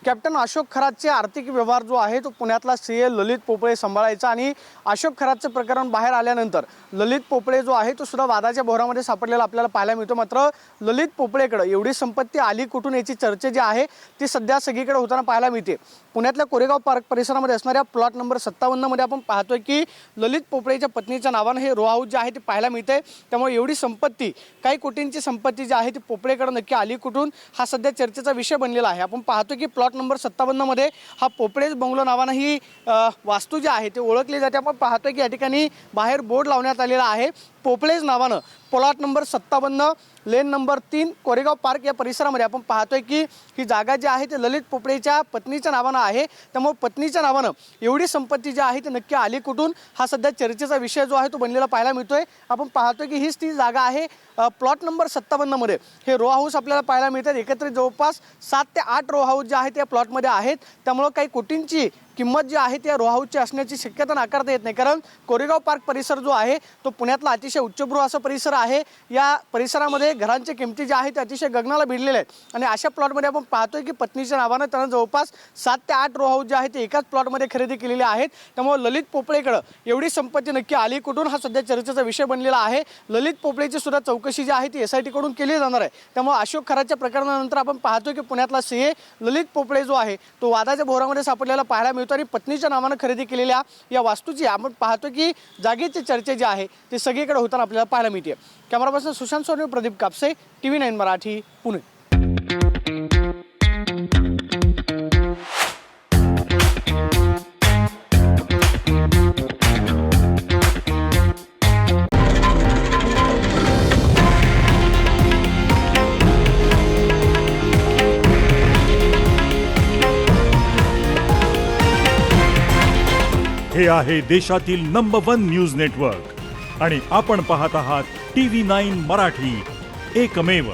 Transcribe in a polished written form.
Captain Ashok खरातचे आर्थिक व्यवहार जो आहे तो पुण्यातला सीए ललित पोपळे सांभाळायचा आणि अशोक खरातचं प्रकरण बाहेर आल्यानंतर ललित पोपळे जो आहे तो सुद्धा वादाच्या भोवऱ्यामध्ये सापडलेला आपल्याला पाहायला मिळतो। मात्र ललित पोपळेकडे एवढी संपत्ती आली कुठून याची चर्चा जी आहे ती सध्या सगळीकडे होताना पाहायला मिळते। पुण्यातल्या कोरेगाव पार्क परिसरामध्ये असणाऱ्या प्लॉट नंबर 57 मध्ये आपण पाहतोय की ललित पोपळेच्या पत्नीच्या नावाने हे रो हाऊस जे आहे ते पाहायला मिळते। त्यामुळे एवढी संपत्ती काही कोटींची संपत्ती जी आहे ती पोपळेकडे नक्की आली कुठून हा सध्या चर्चेचा विषय बनलेला आहे। आपण पाहतो की प्लॉट नंबर 57 मध्ये हा पोपळेज बंगलो नावाने ही वास्तू जी आहे ते ओळखली जाते। आपण पाहतोय की या ठिकाणी बाहेर बोर्ड लावण्यात आलेला आहे पोपळेज नावाने plot number 57 lane number 3 Koregaon park या परिसरामध्ये आपण पाहतोय की ही जागा जी आहे ते ललित पोपळेच्या पत्नीच्या नावाने आहे। त्यामुळे पत्नीच्या नावाने एवढी संपत्ती जी आहे ती नक्की आली कुठून हा सध्या चर्चेचा विषय जो आहे तो बनलेला पाहायला मिळतोय। आपण पाहतोय की हीच ती जागा आहे प्लॉट नंबर 57 मध्ये हे रो हाऊस आपल्याला पाहायला मिळतात। एकत्रित जवळपास 7 ते 8 रो हाऊस जे आहेत त्या प्लॉटमध्ये आहेत। त्यामुळे काही कोटींची किंमत जी आहे त्या रो हाऊसची असण्याची शक्यता नाकारता येत नाही, कारण कोरेगाव पार्क परिसर जो आहे तो पुण्यातला अतिशय उच्चभ्रू असा परिसर आहे। या परिसरामध्ये घरांच्या किमती ज्या आहेत त्या अतिशय गगनाला भिडलेल्या आहेत आणि अशा प्लॉटमध्ये आपण पाहतोय की पत्नीच्या नावाने त्यांना जवळपास 7 ते 8 रो हाऊस जे आहे ते एकाच प्लॉटमध्ये खरेदी केलेले आहेत। त्यामुळे ललित पोपळेकडे एवढी संपत्ती नक्की आली कुठून हा सध्या चर्चेचा विषय बनलेला आहे। ललित पोपळेची सुद्धा चौकशी जी आहे ती SIT कडून केली जाणार आहे। त्यामुळे अशोक खरातच्या प्रकरणानंतर आपण पाहतोय की पुण्यातला सीए ललित पोपळे जो आहे तो वादाच्या भोवऱ्यामध्ये सापडलेला पाहायला मिळतो आणि पत्नीच्या नावाने खरेदी केलेल्या या वास्तूची आपण पाहतो की जागेची चर्चा जी आहे ती सगळीकडे होताना आपल्याला पाहायला मिळते। Camera person Sushant Sonawane, Pradeep Kapse, TV9 Marathi, Pune. हे आहे देशातील नंबर 1 न्यूज नेटवर्क आणि आपण पाहत आहात TV9 मराठी, एकमेव।